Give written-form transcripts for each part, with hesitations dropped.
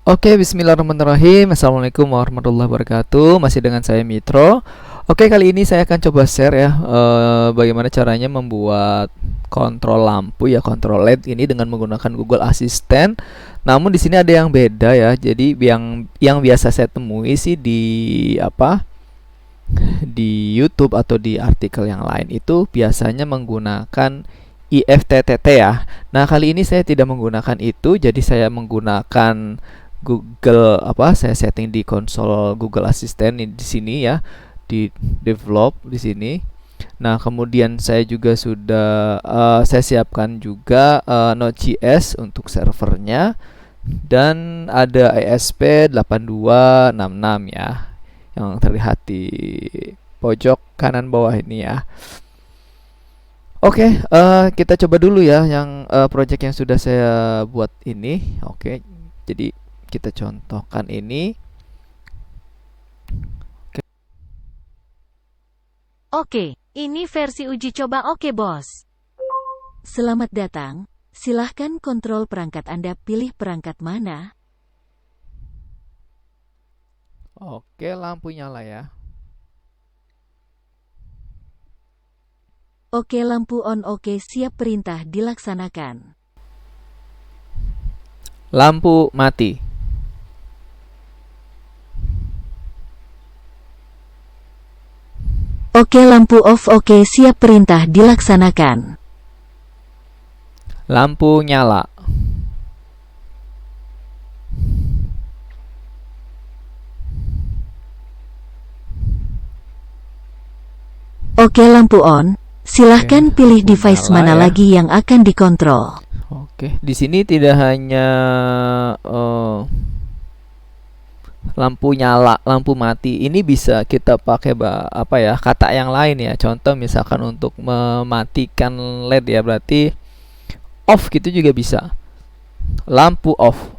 Oke, bismillahirrahmanirrahim. Assalamualaikum warahmatullahi wabarakatuh. Masih dengan saya Mitro. Oke, kali ini saya akan coba share ya, bagaimana caranya membuat kontrol lampu ya, kontrol LED ini dengan menggunakan Google Assistant. Namun di sini ada yang beda ya. Jadi yang biasa saya temui sih di apa? Di YouTube atau di artikel yang lain itu biasanya menggunakan IFTTT ya. Nah, kali ini saya tidak menggunakan itu, jadi saya menggunakan Google saya setting di konsol Google Assistant di sini ya, di develop di sini. Nah, kemudian saya juga sudah saya siapkan juga Node.js untuk servernya dan ada ESP8266 ya yang terlihat di pojok kanan bawah ini ya. Oke, kita coba dulu ya yang project yang sudah saya buat ini. Oke, jadi kita contohkan ini. Oke. Oke, ini versi uji coba Oke Bos. Selamat datang, silahkan kontrol perangkat Anda, pilih perangkat mana. Oke, lampu nyala ya. Oke, lampu on. Oke, siap, perintah dilaksanakan. Lampu mati. Oke, lampu off. Oke, siap, perintah dilaksanakan. Lampu nyala. Oke, lampu on. Silahkan Oke, pilih lampu device nyala mana ya. lagi yang akan dikontrol. Oke, di sini tidak hanya eh, lampu nyala, lampu mati. Ini bisa kita pakai kata yang lain ya. Contoh misalkan untuk mematikan LED ya, berarti off gitu juga bisa. Lampu off.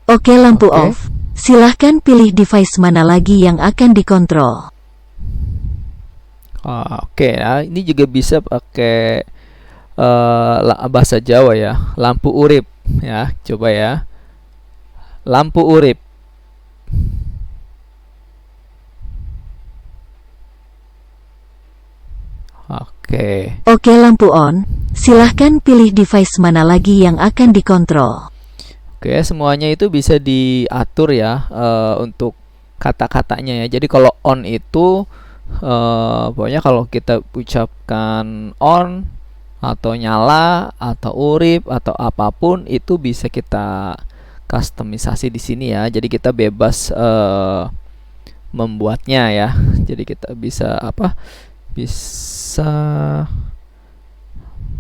Oke, lampu Oke. off. Silahkan pilih device mana lagi yang akan dikontrol. Oke ya, ini juga bisa pakai bahasa Jawa ya. Lampu urip ya. Coba ya. Lampu urip. Oke. Oke, lampu on. Silahkan pilih device mana lagi yang akan dikontrol. Oke, semuanya itu bisa diatur ya untuk kata-katanya ya. Jadi kalau on itu pokoknya kalau kita ucapkan on atau nyala atau urip atau apapun itu bisa kita customisasi di sini ya. Jadi kita bebas membuatnya ya. Jadi kita bisa Bisa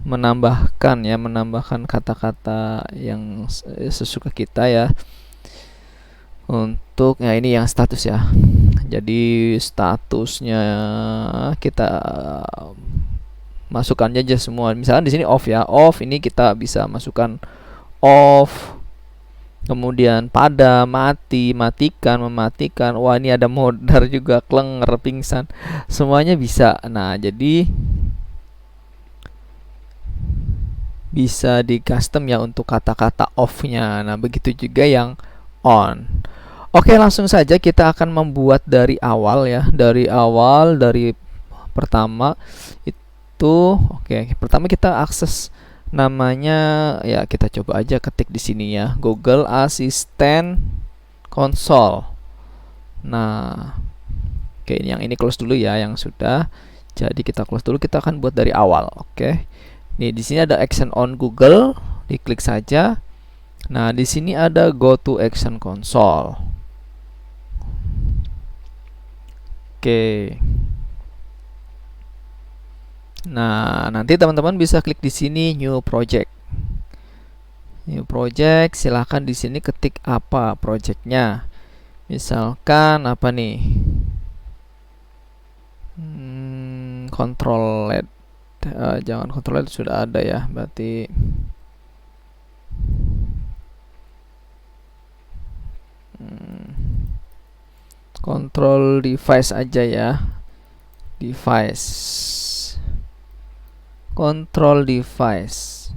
menambahkan kata-kata yang sesuka kita ya. Untuk ya ini yang status ya. Jadi statusnya kita masukkan aja semua. Misalkan di sini off ya. Off ini kita bisa masukkan off. Kemudian padam, mati, matikan, mematikan. Wah, ini ada modar juga, klenger, pingsan. Semuanya bisa. Nah, jadi bisa di custom ya untuk kata-kata off-nya. Nah, begitu juga yang on. Oke, langsung saja kita akan membuat dari awal ya. Dari pertama itu oke, pertama kita akses namanya ya, kita coba aja ketik di sini ya, Google Assistant Console. Nah, oke, yang ini close dulu ya, yang sudah. Jadi kita close dulu, kita akan buat dari awal. Oke. Nih, di sini ada action on Google, diklik saja. Nah, di sini ada go to action console. Oke. Nah, nanti teman-teman bisa klik di sini new project. New project, silahkan di sini ketik apa projectnya. Misalkan apa nih? Control LED. Jangan control LED, sudah ada ya, berarti control device aja ya. Device. control device.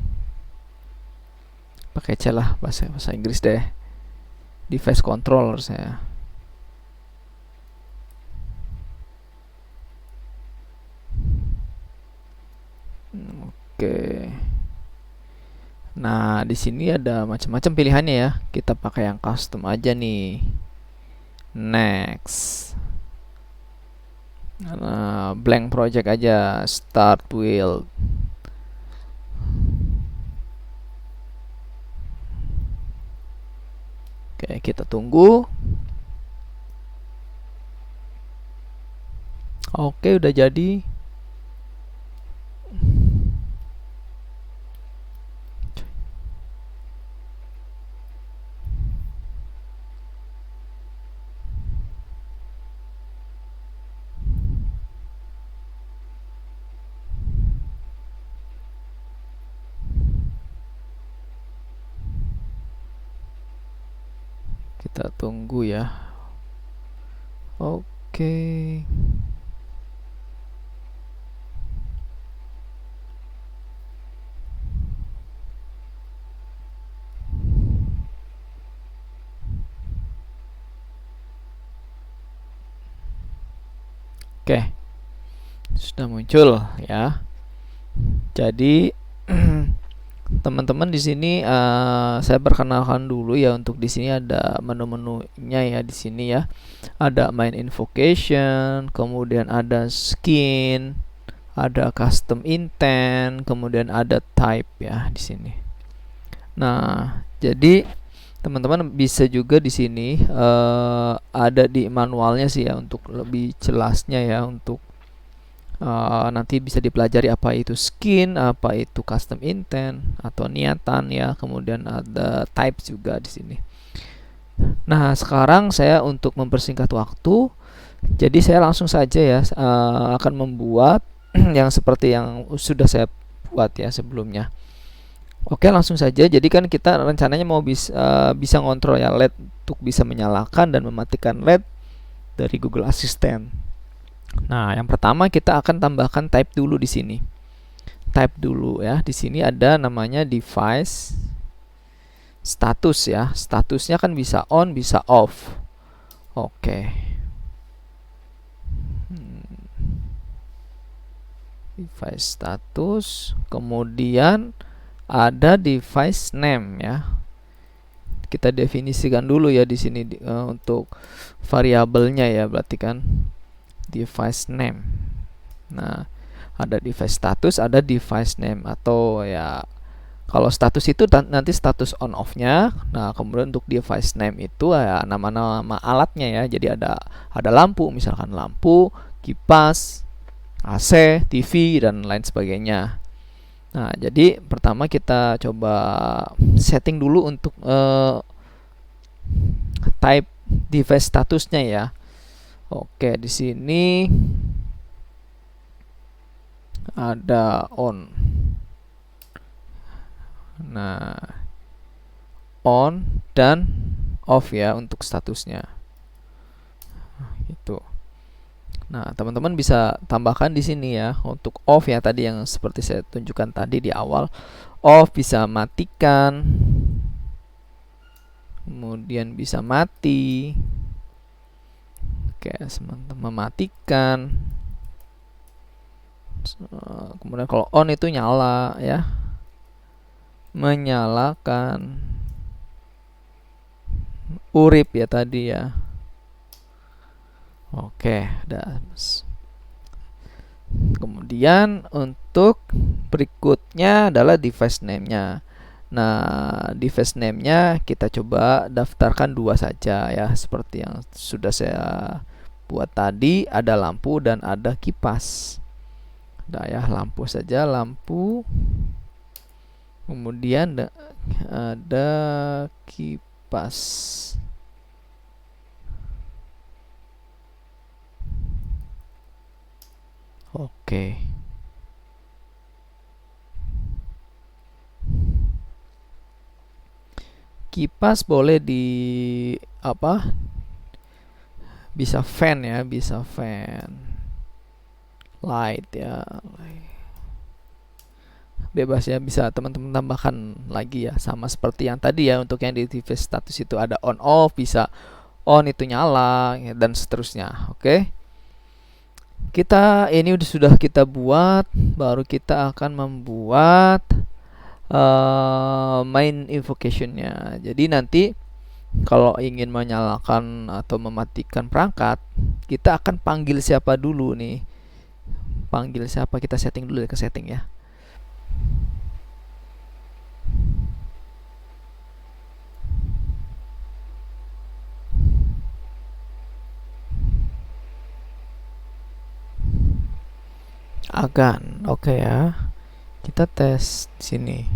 Pakai C lah, bahasa Inggris deh. Device controller saya. Oke. Nah, di sini ada macam-macam pilihannya ya. Kita pakai yang custom aja nih. Next. Nah, blank project aja, start build. Oke, kita tunggu. Oke, udah jadi. Kita tunggu ya. Oke. Oke. Sudah muncul ya. Jadi teman-teman di sini saya perkenalkan dulu ya. Untuk di sini ada menu-menunya ya di sini ya. Ada main invocation, kemudian ada skin, ada custom intent, kemudian ada type ya di sini. Nah, jadi teman-teman bisa juga di sini ada di manualnya sih ya untuk lebih jelasnya ya, untuk nanti bisa dipelajari apa itu skin, apa itu custom intent atau niatan ya, kemudian ada type juga di sini. Nah, sekarang saya untuk mempersingkat waktu, jadi saya langsung saja ya akan membuat yang seperti yang sudah saya buat ya sebelumnya. Oke, langsung saja. Jadi kan kita rencananya mau bisa ngontrol ya LED untuk bisa menyalakan dan mematikan LED dari Google Assistant. Nah, yang pertama kita akan tambahkan type dulu di sini. Type dulu ya. Di sini ada namanya device status ya. Statusnya kan bisa on, bisa off. Oke. Device status, kemudian ada device name ya. Kita definisikan dulu ya di sini untuk variabelnya ya, berarti kan device name. Nah, ada device status, ada device name, atau ya kalau status itu nanti status on off-nya. Nah, kemudian untuk device name itu ya nama-nama alatnya ya. Jadi ada lampu, misalkan lampu, kipas, AC, TV dan lain sebagainya. Nah, jadi pertama kita coba setting dulu untuk type device statusnya ya. Oke, di sini ada on. Nah, on dan off ya untuk statusnya. Itu. Nah, teman-teman bisa tambahkan di sini ya untuk off ya, tadi yang seperti saya tunjukkan tadi di awal. Off bisa matikan, kemudian bisa mati. Oke, mematikan. Kemudian kalau on itu nyala ya, menyalakan. Urip ya tadi ya. Oke, udah. Kemudian untuk berikutnya adalah device name-nya. Nah, device name-nya kita coba daftarkan 2 saja ya, seperti yang sudah saya buat tadi. Ada lampu dan ada kipas. Nah ya, lampu saja, lampu. Kemudian ada kipas. Oke. Kipas boleh di apa? Bisa fan ya, bisa fan. Light ya. bebas ya, bisa teman-teman tambahkan lagi ya, sama seperti yang tadi ya. Untuk yang di device status itu ada on off, bisa on itu nyala ya, dan seterusnya. Oke, kita ini sudah kita buat, baru kita akan membuat main invocation-nya. Jadi nanti kalau ingin menyalakan atau mematikan perangkat, kita akan panggil siapa dulu nih. Panggil siapa, kita setting dulu ke setting ya. Agan, oke ya. Kita tes sini.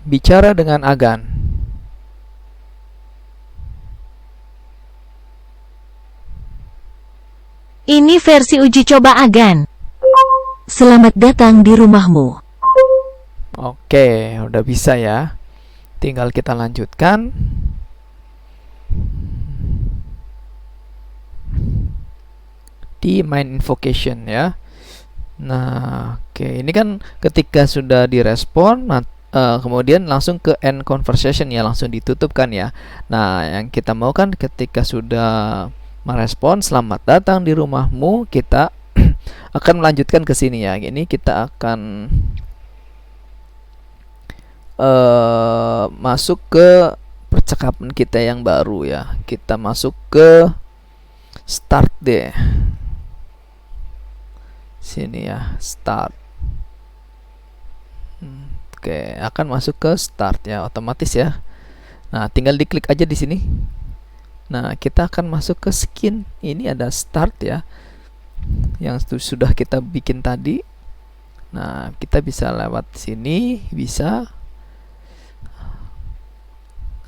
Bicara dengan Agan. Ini versi uji coba Agan. Selamat datang di rumahmu. Oke, udah bisa ya. Tinggal kita lanjutkan. Di main invocation ya. Nah, oke, ini kan ketika sudah direspon, kemudian langsung ke end conversation ya, langsung ditutup kan ya. Nah, yang kita mau kan ketika sudah merespon selamat datang di rumahmu, kita akan melanjutkan ke sini ya. Ini kita akan masuk ke percakapan kita yang baru ya. Kita masuk ke start deh. Sini ya, start. Oke, akan masuk ke start ya, otomatis ya. Nah, tinggal diklik aja di sini. Nah, kita akan masuk ke skin. Ini ada start ya, yang sudah kita bikin tadi. Nah, kita bisa lewat sini, bisa.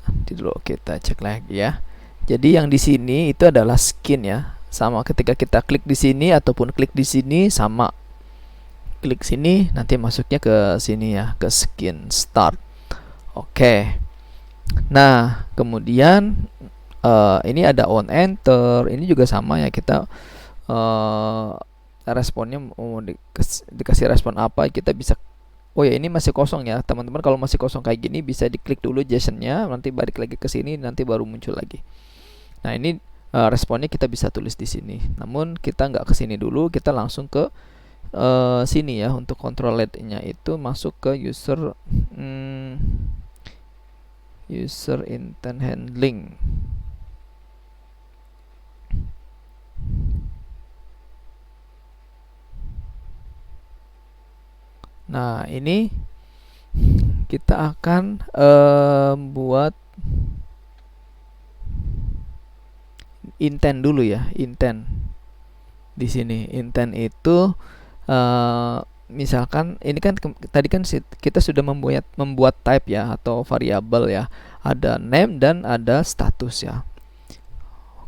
Nanti dulu kita cek lagi ya. Jadi yang di sini itu adalah skin ya. Sama ketika kita klik di sini ataupun klik di sini, sama klik sini nanti masuknya ke sini ya, ke skin start. Oke. Nah, kemudian ini ada on enter. Ini juga sama ya, kita responnya mau dikasih respon apa, kita bisa. Oh ya, ini masih kosong ya teman-teman. Kalau masih kosong kayak gini, bisa diklik dulu JSON-nya, nanti balik lagi ke sini, nanti baru muncul lagi. Nah, ini responnya kita bisa tulis di sini. Namun kita nggak ke sini dulu, kita langsung ke sini ya. Untuk control lead-nya itu masuk ke user intent handling. Nah, ini kita akan buat intent dulu ya, intent. Di sini intent itu misalkan ini kan tadi kan kita sudah membuat type ya, atau variabel ya. Ada name dan ada status ya.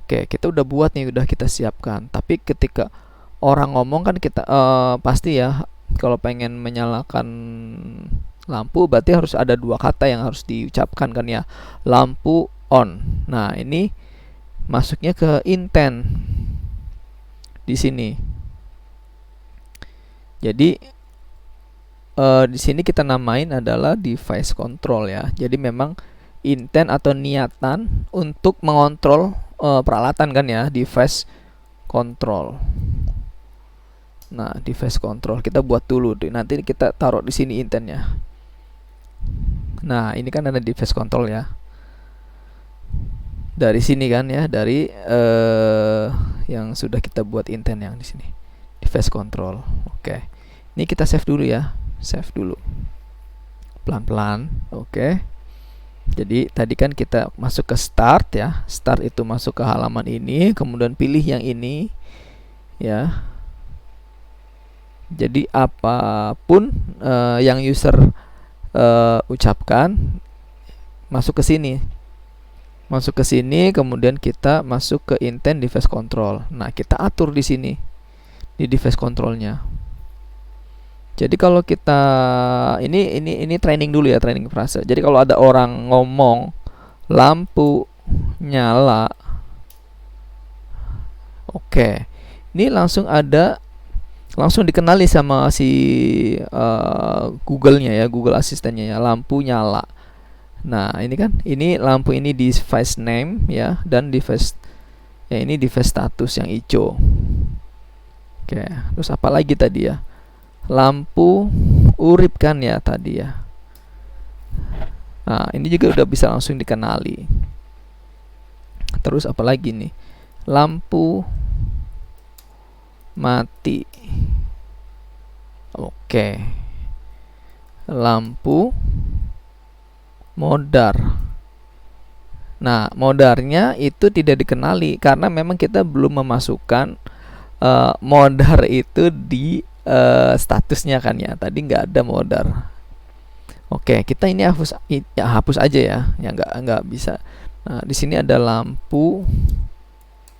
Oke, kita udah buat nih, udah kita siapkan. Tapi ketika orang ngomong kan kita pasti ya, kalau pengen menyalakan lampu berarti harus ada dua kata yang harus diucapkan kan ya. Lampu on. Nah, ini masuknya ke intent di sini. Jadi di sini kita namain adalah device control ya. Jadi memang intent atau niatan untuk mengontrol peralatan kan ya, device control. Nah, device control kita buat dulu, nanti kita taruh di sini intentnya. Nah, ini kan ada device control ya. Dari sini kan ya, dari yang sudah kita buat intent yang di sini. Device control. Oke. Ini kita save dulu ya. Save dulu. Pelan-pelan. Oke. Jadi tadi kan kita masuk ke start ya. Start itu masuk ke halaman ini, kemudian pilih yang ini ya. Jadi apapun yang user ucapkan masuk ke sini. Masuk ke sini, kemudian kita masuk ke intent device control. Nah, kita atur di sini di device controlnya. Jadi kalau kita ini training dulu ya, training frase. Jadi kalau ada orang ngomong lampu nyala, Oke, ini langsung dikenali sama si Google-nya ya, Google Asistennya ya, lampu nyala. Nah, ini lampu ini device name ya, dan device ya ini device status yang hijau. Oke, terus apa lagi tadi ya? Lampu urip kan ya tadi ya. Nah, ini juga udah bisa langsung dikenali. Terus apa lagi nih? Lampu mati. Oke. Lampu modar. Nah, modarnya itu tidak dikenali karena memang kita belum memasukkan modar itu di statusnya kan ya. Tadi nggak ada modar. Oke, kita ini hapus aja ya nggak bisa. Nah, di sini ada lampu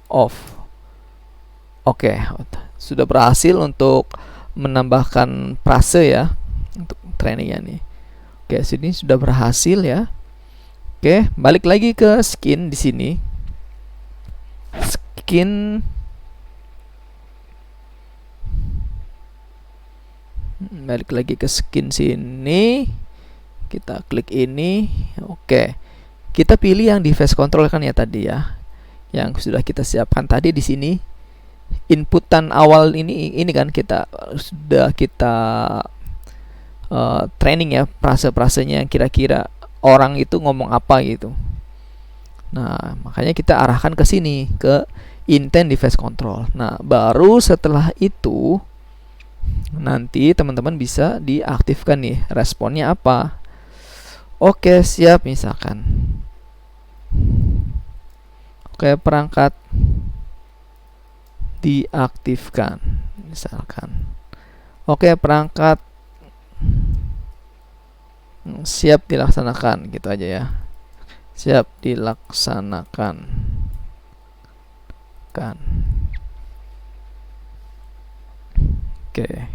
off. Oke, sudah berhasil untuk menambahkan frase ya untuk trainingnya nih. Oke, sini sudah berhasil ya. Oke, balik lagi ke skin di sini. Skin balik lagi ke skin sini. Kita klik ini. Oke. Kita pilih yang device control kan ya tadi ya. Yang sudah kita siapkan tadi di sini. Inputan awal ini kan sudah kita training ya, frase-frasenya yang kira-kira orang itu ngomong apa gitu. Nah, makanya kita arahkan ke sini, ke intent device control. Nah, baru setelah itu nanti teman-teman bisa diaktifkan nih, responnya apa. Oke, siap misalkan. Oke, perangkat diaktifkan misalkan. Oke, perangkat siap dilaksanakan gitu aja ya. Siap dilaksanakan kan. Oke.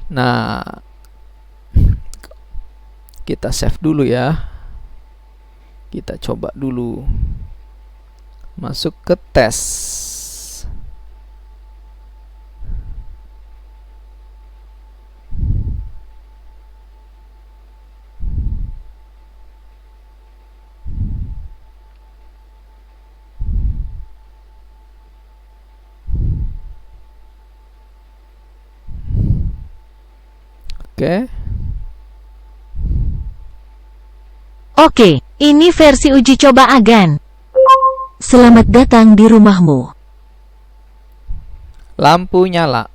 Nah, kita save dulu ya. Kita coba dulu. Masuk ke tes. Oke. Oke, ini versi uji coba Agan. Selamat datang di rumahmu. Lampu nyala.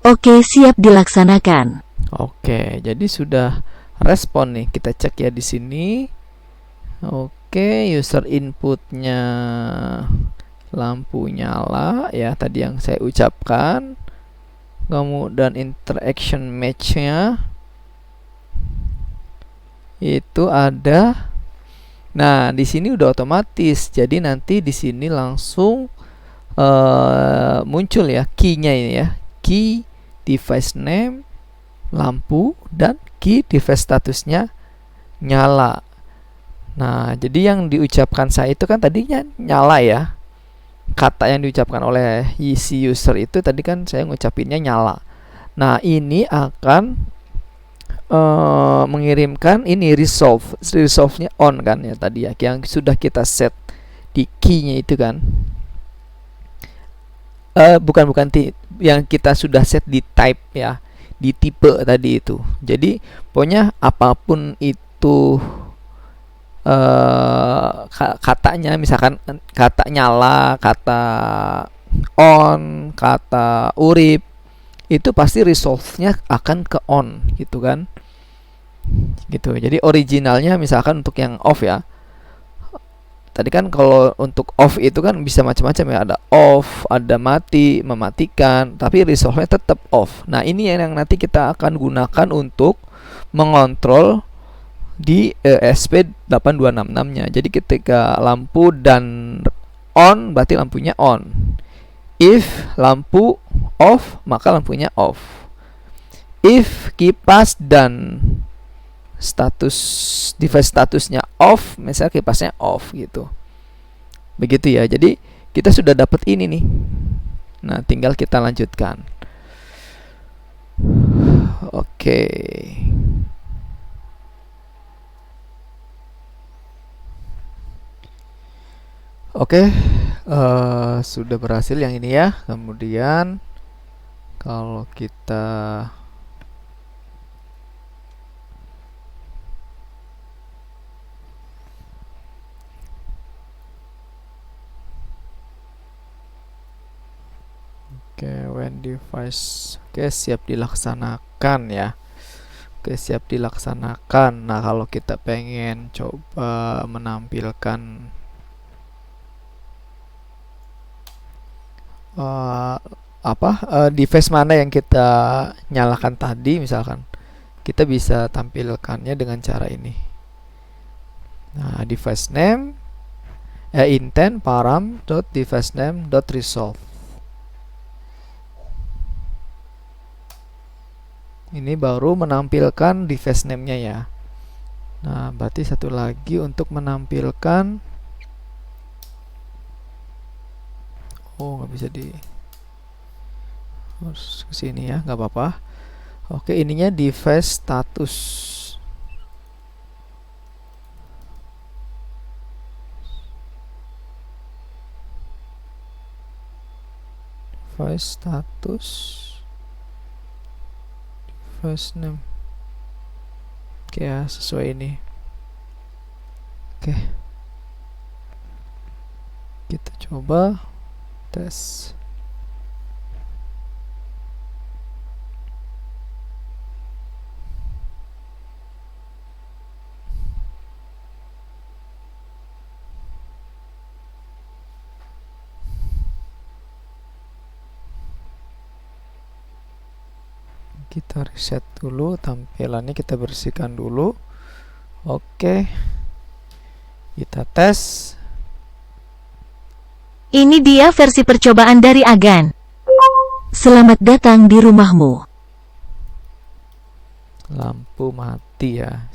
Oke, siap dilaksanakan. Oke, jadi sudah respon nih. Kita cek ya di sini. Oke, user inputnya lampu nyala ya, tadi yang saya ucapkan. Kemudian interaction match-nya itu ada. Nah, di sini udah otomatis. Jadi nanti di sini langsung muncul ya key-nya ini ya. Key device name lampu dan key device statusnya nyala. Nah, jadi yang diucapkan saya itu kan tadinya nyala ya. Kata yang diucapkan oleh si user itu tadi kan saya ngucapinnya nyala. Nah, ini akan mengirimkan ini resolve-nya on kan ya tadi ya, yang sudah kita set di key-nya itu kan. Bukan yang kita sudah set di type ya, di tipe tadi itu. Jadi pokoknya apapun itu katanya, misalkan kata nyala, kata on, kata urip, itu pasti resolve-nya akan ke on gitu kan. Gitu. Jadi originalnya misalkan untuk yang off ya. Tadi kan kalau untuk off itu kan bisa macam-macam ya, ada off, ada mati, mematikan, tapi resolve-nya tetap off. Nah, ini yang nanti kita akan gunakan untuk mengontrol di ESP8266-nya. Jadi ketika lampu dan on berarti lampunya on. If lampu off maka lampunya off. If kipas dan status device statusnya off, misalnya kipasnya off gitu. Begitu ya. Jadi kita sudah dapat ini nih. Nah, tinggal kita lanjutkan. Oke. Oke, sudah berhasil yang ini ya. Kemudian kalau kita oke, when device, oke, siap dilaksanakan ya. Oke, siap dilaksanakan. Nah, kalau kita pengen coba menampilkan device mana yang kita nyalakan tadi, misalkan kita bisa tampilkannya dengan cara ini. Nah, device name intent param dot device name dot resolve. Ini baru menampilkan device name-nya ya. Nah, berarti satu lagi untuk menampilkan, nggak bisa di, harus kesini ya, nggak apa-apa. Oke, ininya device status. Device status, device name. Oke ya, sesuai ini. Oke, kita coba tes. Kita reset dulu tampilannya, kita bersihkan dulu. Oke, kita tes. Ini dia versi percobaan dari Agan. Selamat datang di rumahmu. Lampu mati ya.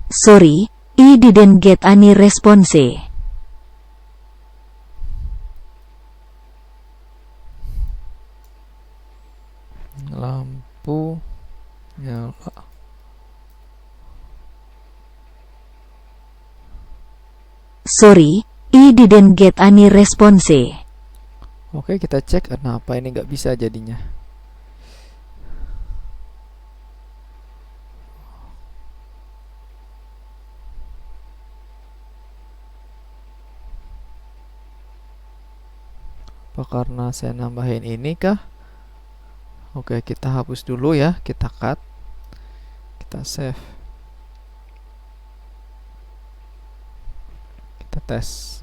Sorry, I didn't get any response. Lampu nyala. Sorry, I didn't get any response. Oke, kita cek kenapa ini nggak bisa jadinya. Apa karena saya nambahin ini kah? Oke, kita hapus dulu ya, kita cut, kita save, kita tes.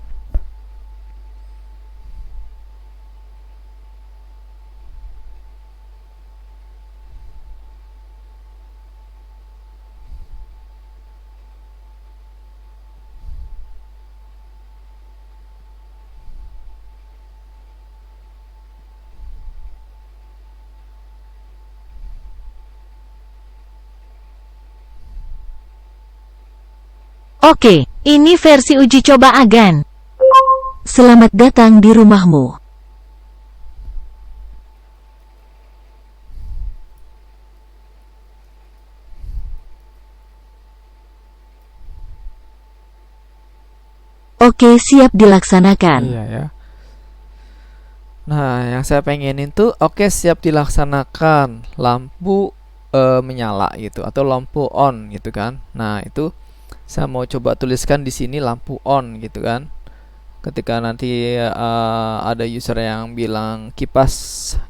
Oke, ini versi uji coba Agan. Selamat datang di rumahmu. Oke, siap dilaksanakan. Iya ya. Nah, yang saya pengenin tuh oke, siap dilaksanakan, lampu menyala gitu, atau lampu on gitu kan. Nah, itu saya mau coba tuliskan di sini lampu on gitu kan. Ketika nanti ada user yang bilang kipas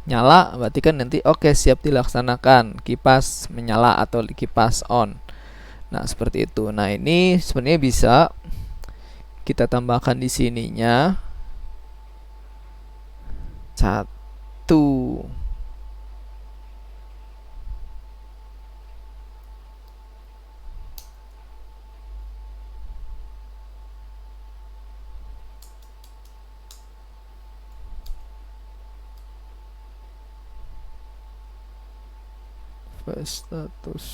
nyala, berarti kan nanti oke, siap dilaksanakan, kipas menyala atau kipas on. Nah, seperti itu. Nah, ini sebenarnya bisa kita tambahkan di sininya satu. device status.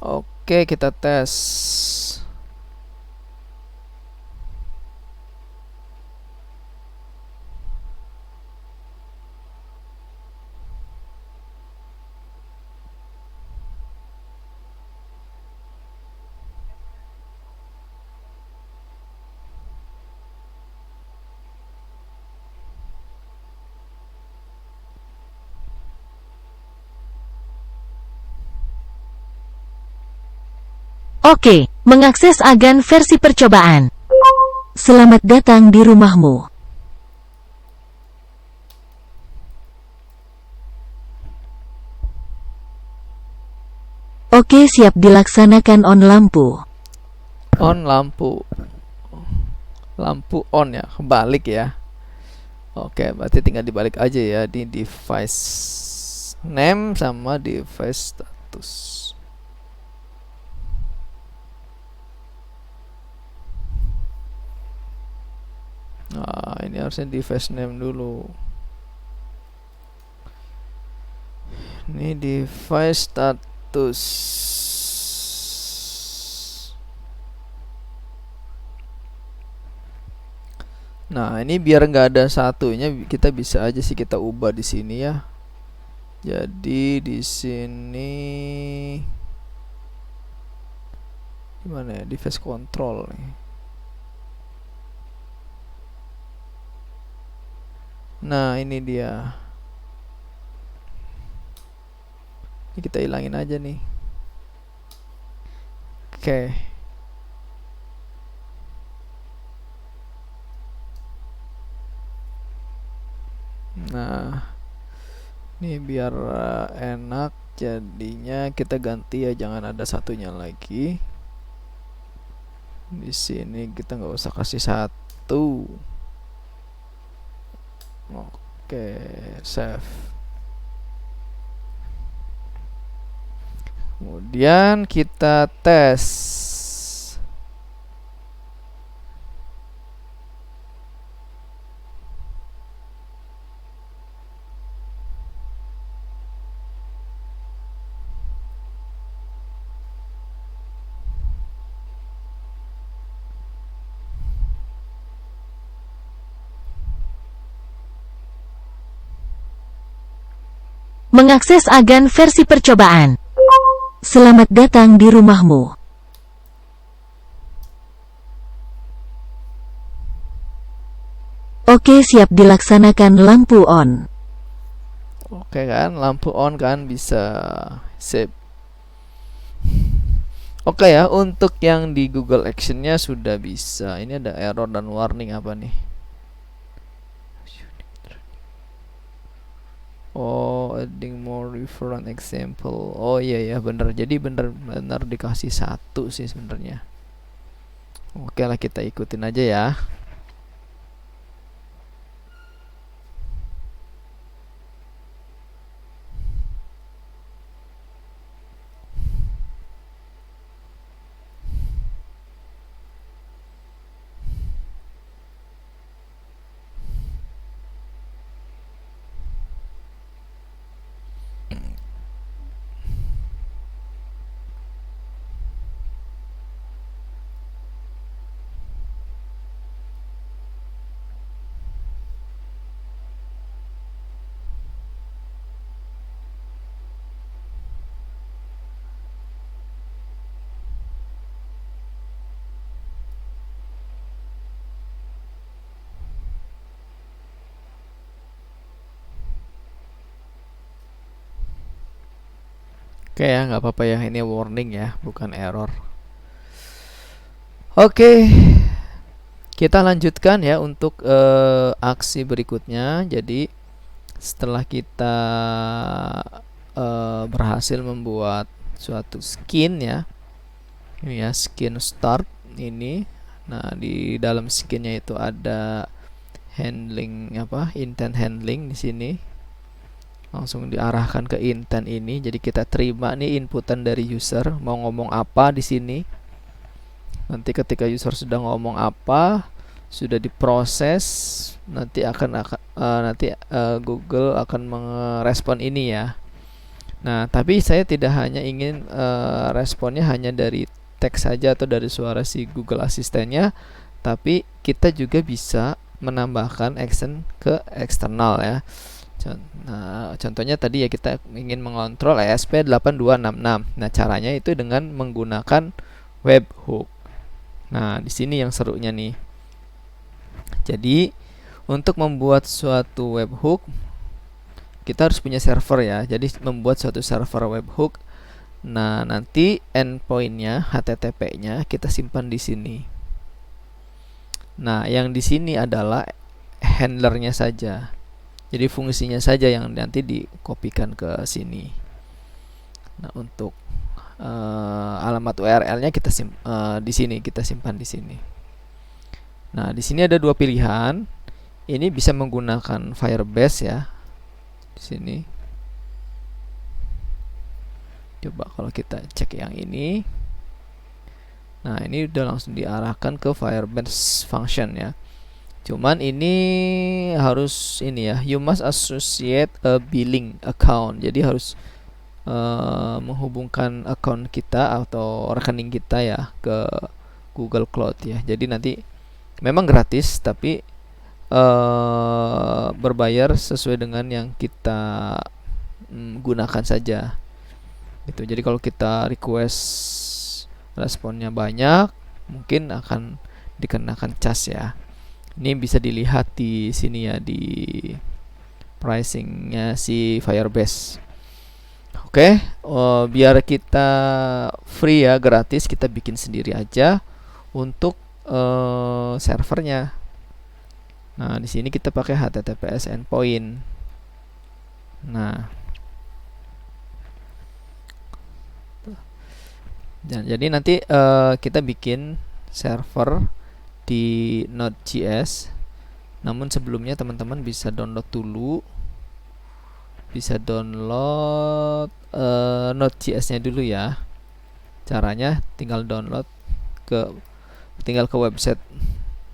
Oke, kita tes. Oke, mengakses agan versi percobaan. Selamat datang di rumahmu. Oke, siap dilaksanakan on lampu. On lampu. Lampu on ya, kebalik ya. Oke, berarti tinggal dibalik aja ya di device name sama device status. Nah, ini harusnya device name dulu. Ini device status. Nah, ini biar nggak ada satunya, kita bisa aja sih kita ubah di sini ya. Jadi di sini gimana ya, device control nih. Nah, ini dia. Ini kita hilangin aja nih. Oke. Nah, ini biar enak, jadinya kita ganti ya, jangan ada satunya lagi. Di sini kita nggak usah kasih satu. Oke, save. Kemudian kita tes. Mengakses agan versi percobaan. Selamat datang di rumahmu. Oke, siap dilaksanakan lampu on. Oke kan, lampu on kan, bisa save. Oke ya, untuk yang di Google Action-nya sudah bisa. Ini ada error dan warning apa nih? Oh, adding more reference example. Oh iya ya, bener. Jadi bener-bener dikasih satu sih sebenarnya. Oke lah, kita ikutin aja ya. Oke ya, nggak apa-apa ya. Ini warning ya, bukan error. Oke, kita lanjutkan ya untuk aksi berikutnya. Jadi setelah kita berhasil membuat suatu skin ya, ini ya skin start ini. Nah, di dalam skinnya itu ada handling apa, intent handling di sini. Langsung diarahkan ke intent ini. Jadi kita terima nih inputan dari user mau ngomong apa di sini. Nanti ketika user sudah ngomong apa, sudah diproses, nanti Google akan merespon ini ya. Nah, tapi saya tidak hanya ingin responnya hanya dari teks saja atau dari suara si Google Asistennya, tapi kita juga bisa menambahkan action ke eksternal ya. Nah, contohnya tadi ya, kita ingin mengontrol ESP8266. Nah, caranya itu dengan menggunakan webhook. Nah, di sini yang serunya nih. Jadi, untuk membuat suatu webhook, kita harus punya server ya. Jadi, membuat suatu server webhook. Nah, nanti endpointnya, HTTP-nya kita simpan di sini. Nah, yang di sini adalah handlernya saja. Jadi fungsinya saja yang nanti dikopikan ke sini. Nah, untuk alamat URL-nya di sini kita simpan di sini. Nah, di sini ada dua pilihan. Ini bisa menggunakan Firebase ya. Di sini. Coba kalau kita cek yang ini. Nah, ini udah langsung diarahkan ke Firebase function ya. Cuman ini harus ini ya, you must associate a billing account. Jadi harus menghubungkan account kita atau rekening kita ya ke Google Cloud ya. Jadi nanti memang gratis, tapi berbayar sesuai dengan yang kita gunakan saja. Gitu. Jadi kalau kita request responnya banyak, mungkin akan dikenakan cas ya. Ini bisa dilihat di sini ya, di pricingnya si Firebase. Oke, biar kita free ya, gratis, kita bikin sendiri aja untuk servernya. Nah, di sini kita pakai HTTPS endpoint. Nah, jadi nanti kita bikin server di Node.js. Namun sebelumnya teman-teman bisa download dulu. Bisa download Node.js-nya dulu ya. Caranya tinggal ke website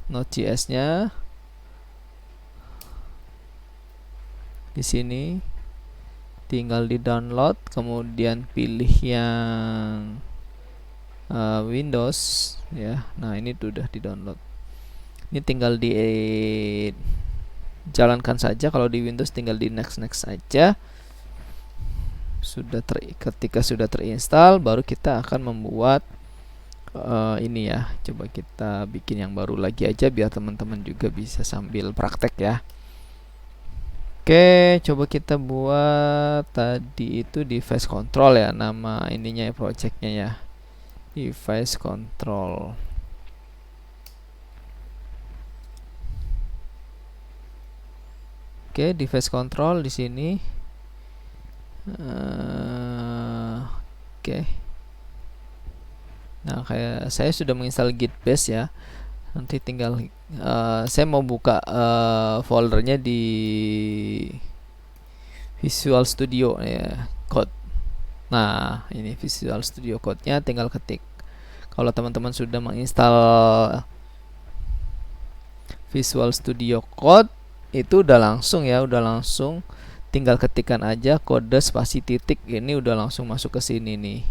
Node.js-nya. Di sini tinggal di-download, kemudian pilih yang Windows ya. Nah, ini sudah di-download. Ini tinggal jalankan saja. Kalau di Windows tinggal di next saja. Ketika sudah terinstall, baru kita akan membuat ini ya. Coba kita bikin yang baru lagi aja biar teman-teman juga bisa sambil praktek ya. Oke, coba kita buat tadi itu device control ya, nama ininya ya, projectnya ya. Device control. Oke, device control di sini. Oke. Nah, kayak saya sudah menginstal Git Bash ya. Nanti tinggal saya mau buka foldernya di Visual Studio ya, Code. Nah, ini Visual Studio Code-nya tinggal ketik. Kalau teman-teman sudah menginstal Visual Studio Code, itu udah langsung ya, tinggal ketikkan aja kode spasi titik, ini udah langsung masuk ke sini nih.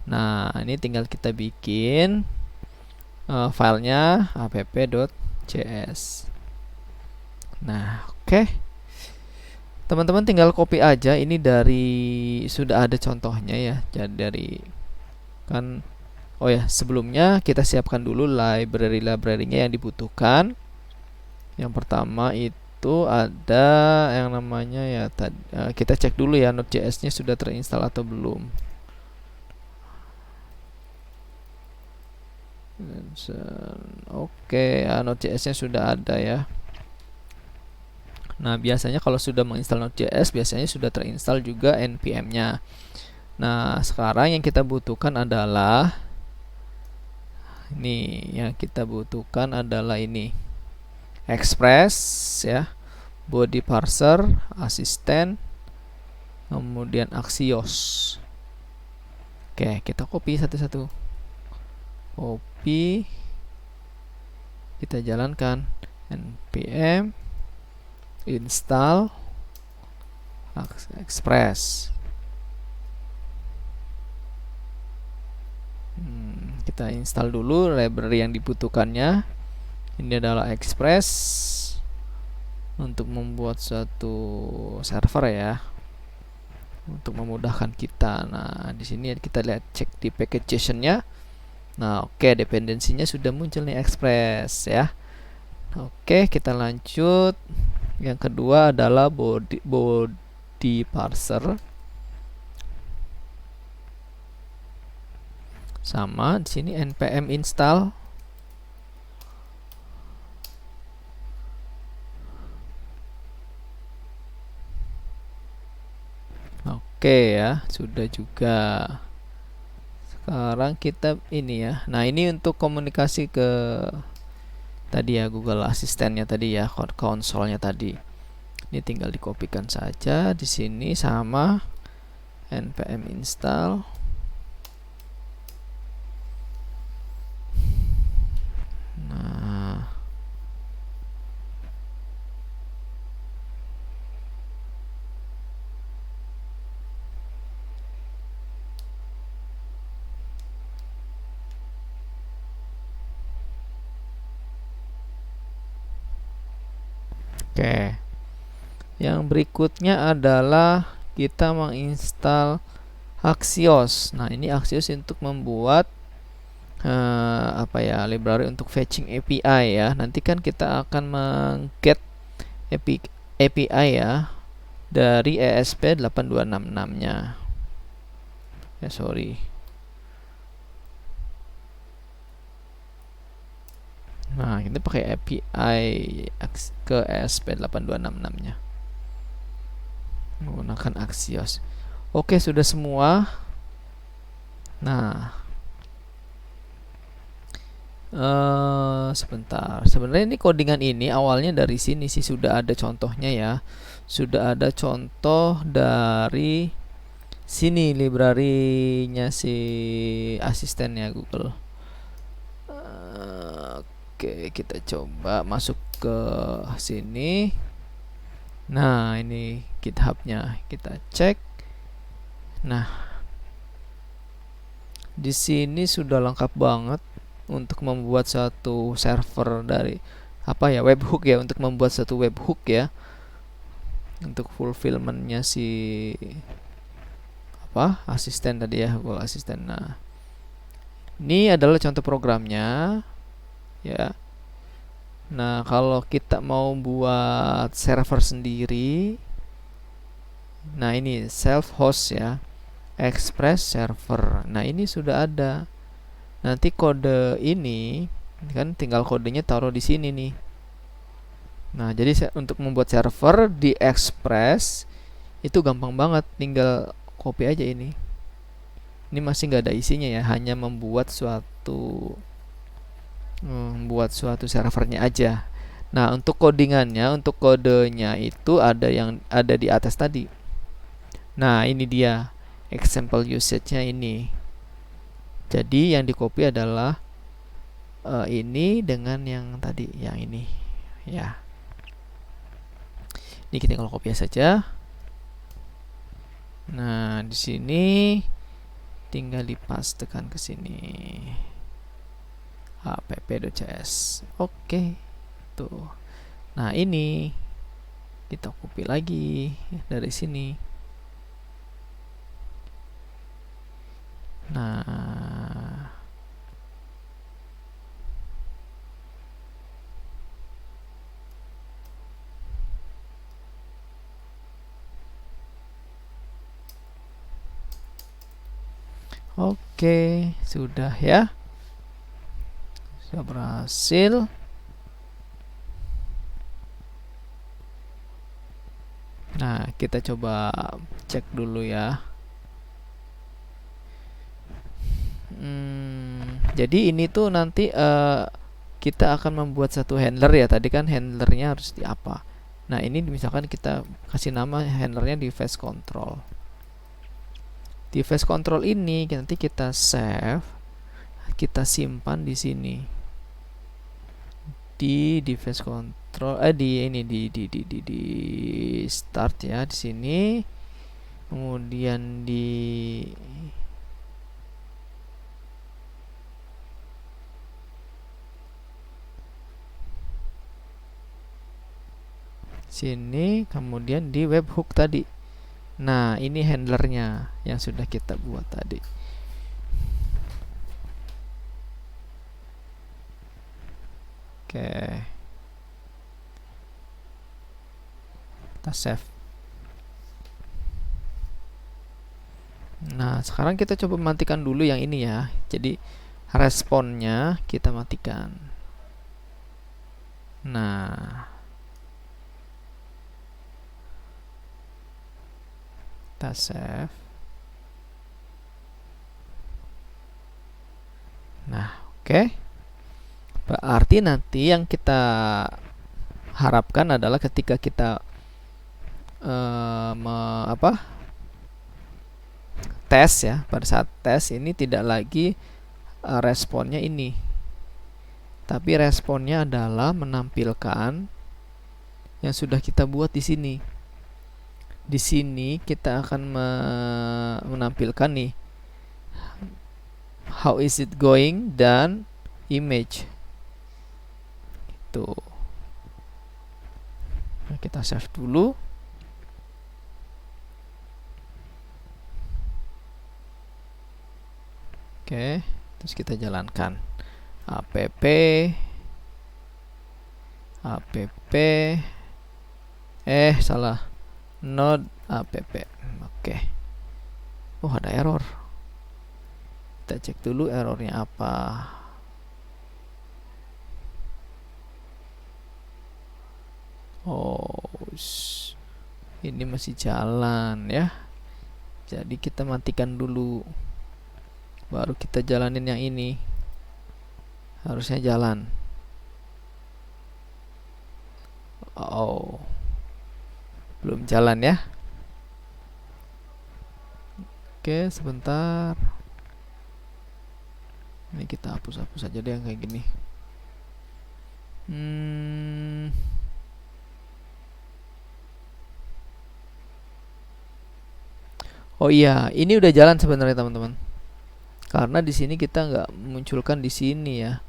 Nah, ini tinggal kita bikin filenya app.js. Nah, oke. Teman-teman tinggal copy aja, ini sudah ada contohnya ya. Jadi sebelumnya kita siapkan dulu library-nya yang dibutuhkan. Yang pertama itu ada yang namanya ya, kita cek dulu ya Node.js-nya sudah terinstall atau belum. Oke, Node.js-nya sudah ada ya. Nah, biasanya kalau sudah menginstal Node.js, biasanya sudah terinstall juga npm-nya. Nah, sekarang yang kita butuhkan adalah ini. Express ya, body parser, asisten, kemudian Axios. Oke, kita copy satu-satu. copy, kita jalankan npm install Express. Kita install dulu library yang dibutuhkannya. Ini adalah Express untuk membuat suatu server ya, untuk memudahkan kita. Nah, di sini kita lihat cek di packagation-nya. Nah, oke, dependensinya sudah muncul nih Express ya. Oke, kita lanjut. Yang kedua adalah body parser. Sama di sini npm install. Oke ya, sudah juga. Sekarang kita ini ya. Nah, ini untuk komunikasi ke tadi ya, Google Asistennya tadi ya, konsolnya tadi. Ini tinggal dikopikan saja di sini sama npm install. Nah, oke. Yang berikutnya adalah kita menginstal Axios. Nah, ini Axios untuk membuat apa ya, library untuk fetching API ya. Nanti kan kita akan meng-get API ya dari ESP8266-nya. Ya, sorry. Nah, kita pakai API ke ESP8266-nya. Menggunakan Axios. Oke, sudah semua. Nah, sebentar. Sebenarnya ini codingan ini awalnya dari sini sih sudah ada contohnya ya. Sudah ada contoh dari sini library-nya si asistennya Google. Oke, kita coba masuk ke sini. Nah, ini GitHub-nya kita cek. Nah, di sini sudah lengkap banget untuk membuat satu server dari apa ya, webhook ya, untuk membuat satu webhook ya, untuk fulfillmentnya si apa asisten tadi ya, Google Assistant. Nah, ini adalah contoh programnya ya. Nah, kalau kita mau buat server sendiri, nah ini self host ya, Express server. Nah, ini sudah ada. Nanti kode ini kan tinggal kodenya taruh di sini nih. Nah, jadi untuk membuat server di Express itu gampang banget, tinggal copy aja ini. Ini masih nggak ada isinya ya, hanya membuat suatu servernya aja. Nah, untuk codingannya, untuk kodenya itu ada yang ada di atas tadi. Nah, ini dia example usage-nya ini. Jadi yang di copy adalah ini dengan yang tadi, yang ini ya. Ini kita tinggal copy saja. Nah, di sini tinggal dipastekan ke sini. app.cs. Oke. Tuh. Nah, ini kita copy lagi dari sini. Nah, oke, sudah ya. Sudah berhasil. Nah, kita coba cek dulu ya. Jadi ini tuh nanti kita akan membuat satu handler ya. Tadi kan handlernya harus di apa. Nah, ini misalkan kita kasih nama handlernya device control. Device control ini nanti kita save kita simpan di sini di device control, di ini di start ya, di sini. Kemudian di sini, kemudian di webhook tadi. Nah, ini handlernya yang sudah kita buat tadi. Oke, kita save. Nah, sekarang kita coba matikan dulu yang ini ya. Jadi responnya kita matikan. Nah, kita save. Nah, oke. Berarti nanti yang kita harapkan adalah ketika kita tes ya, pada saat tes ini tidak lagi responnya ini, tapi responnya adalah menampilkan yang sudah kita buat di sini. Di sini kita akan menampilkan nih how is it going dan image. Tuh. Nah, kita save dulu. Oke, terus kita jalankan app salah, node app. Oke. Oh, ada error. Kita cek dulu errornya apa. Oh, ini masih jalan ya. Jadi kita matikan dulu, baru kita jalanin yang ini. Harusnya jalan. Oh, belum jalan ya. Oke, sebentar. Ini kita hapus aja deh yang kayak gini. Oh iya, ini udah jalan sebenarnya teman-teman. Karena di sini kita nggak munculkan di sini ya.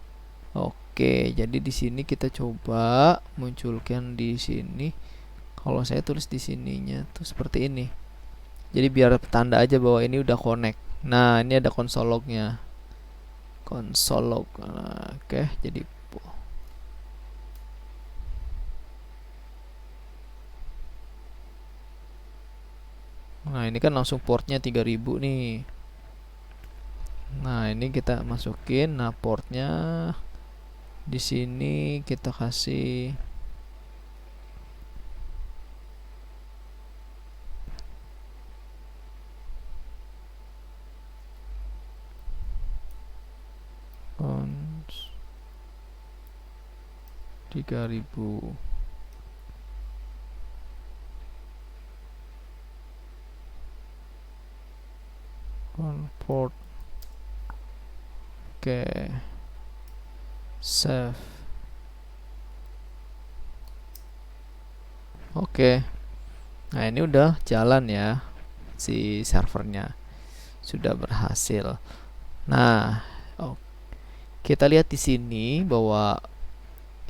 Oke, jadi di sini kita coba munculkan di sini. Kalau saya tulis di sininya tuh seperti ini. Jadi biar tanda aja bahwa ini udah connect. Nah, ini ada console lognya. Console log. Nah, oke, jadi nah ini kan langsung portnya 3000 nih. Nah, ini kita masukin. Nah, portnya di sini kita kasih cons 3000. Port. Oke, save. Oke, nah ini udah jalan ya, si servernya sudah berhasil. Nah, kita lihat di sini bahwa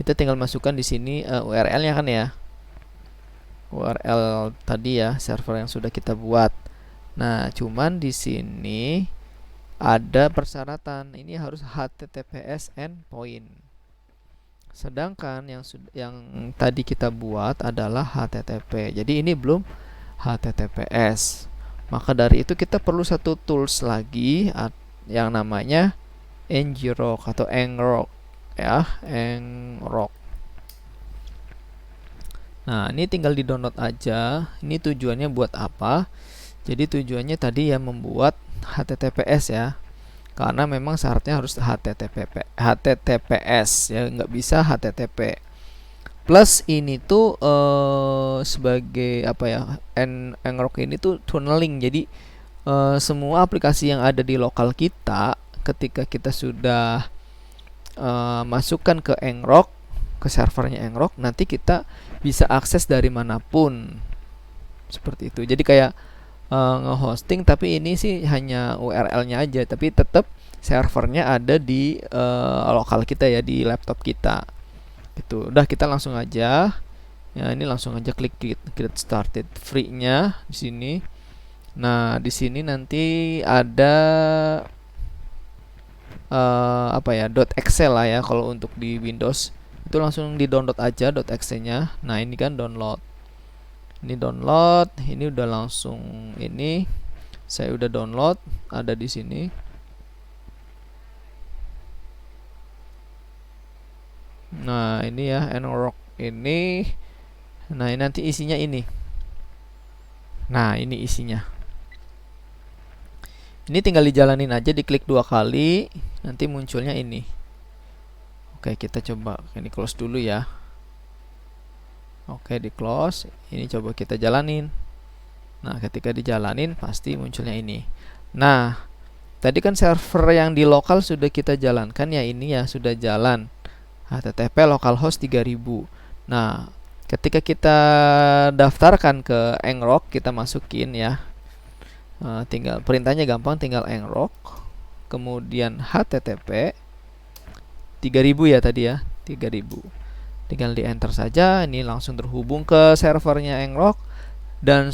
kita tinggal masukkan di sini URL-nya kan ya, URL tadi ya, server yang sudah kita buat. Nah, cuman di sini ada persyaratan, ini harus HTTPS endpoint. Sedangkan yang tadi kita buat adalah HTTP. Jadi ini belum HTTPS. Maka dari itu kita perlu satu tools lagi yang namanya ngrok atau ngrok ya, ngrok. Nah, ini tinggal di-download aja. Ini tujuannya buat apa? Jadi tujuannya tadi ya membuat HTTPS ya, karena memang syaratnya harus HTTPS ya, nggak bisa HTTP. Plus ini tuh sebagai apa ya, ngrok ini tuh tunneling. Jadi semua aplikasi yang ada di lokal kita ketika kita sudah masukkan ke Ngrok, ke servernya Ngrok, nanti kita bisa akses dari manapun seperti itu. Jadi kayak nge-hosting, tapi ini sih hanya URL-nya aja, tapi tetap servernya ada di lokal kita ya, di laptop kita. Gitu. Udah, kita langsung aja. Ya, ini langsung aja klik get started free-nya di sini. Nah, di sini nanti ada apa ya, .exe lah ya kalau untuk di Windows. Itu langsung di-download aja .exe-nya. Nah, ini kan download. Ini download, ini udah langsung ini. Saya udah download, ada di sini. Nah, ini ya Ngrok ini. Nah, ini nanti isinya ini. Nah, ini isinya. Ini tinggal dijalanin aja, diklik 2 kali, nanti munculnya ini. Oke, kita coba ini close dulu ya. Oke, di close. Ini coba kita jalanin. Nah, ketika dijalanin pasti munculnya ini. Nah, tadi kan server yang di lokal sudah kita jalankan ya, ini ya sudah jalan. HTTP localhost 3000. Nah, ketika kita daftarkan ke Ngrok, kita masukin ya. Tinggal perintahnya gampang, tinggal Ngrok, kemudian HTTP 3000 ya tadi ya, 3000. Tinggal di enter saja, ini langsung terhubung ke servernya Ngrok dan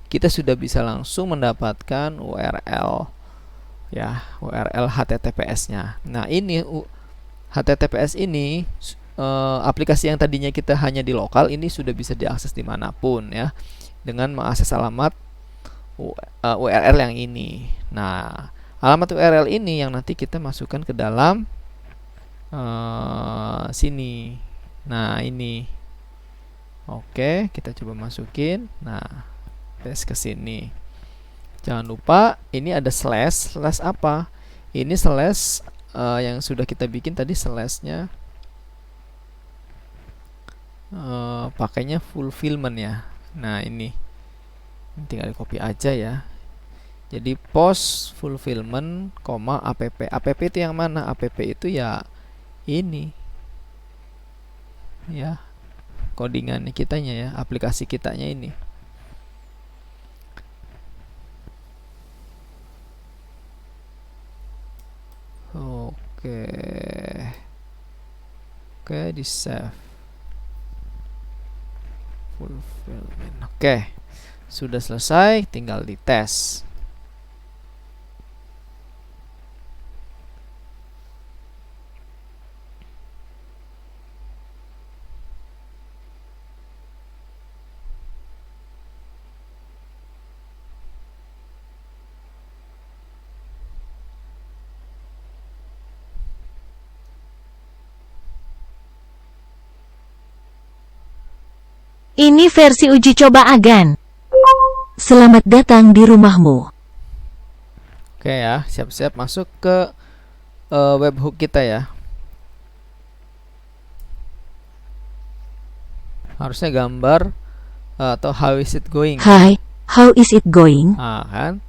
kita sudah bisa langsung mendapatkan URL ya, URL HTTPS-nya. Nah, ini HTTPS ini aplikasi yang tadinya kita hanya di lokal ini sudah bisa diakses dimanapun ya, dengan mengakses alamat URL yang ini. Nah, alamat URL ini yang nanti kita masukkan ke dalam sini. Nah, ini. Oke, kita coba masukin. Nah, paste ke sini. Jangan lupa ini ada slash. Slash apa? Ini slash yang sudah kita bikin tadi, slashnya pakainya fulfillment ya. Nah, ini tinggal di copy aja ya. Jadi post fulfillment, app. App itu yang mana? App itu ya ini ya, codingannya kitanya ya, aplikasi kitanya ini. Oke, di save fulfillment. Oke, sudah selesai, tinggal dites. Ini versi uji coba Agan. Selamat datang di rumahmu. Oke ya, siap-siap masuk ke webhook kita ya. Harusnya gambar atau how is it going. Hi, how is it going? Nah, kan?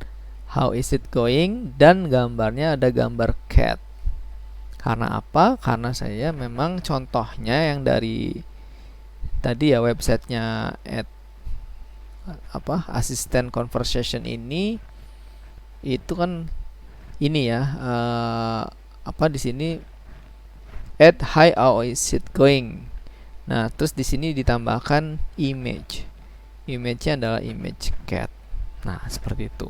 How is it going, dan gambarnya ada gambar cat. Karena apa? Karena saya memang contohnya yang dari tadi ya, websitenya asisten conversation ini itu kan ini ya, di sini hi how is it going. Nah, terus di sini ditambahkan image-nya adalah image cat. Nah, seperti itu.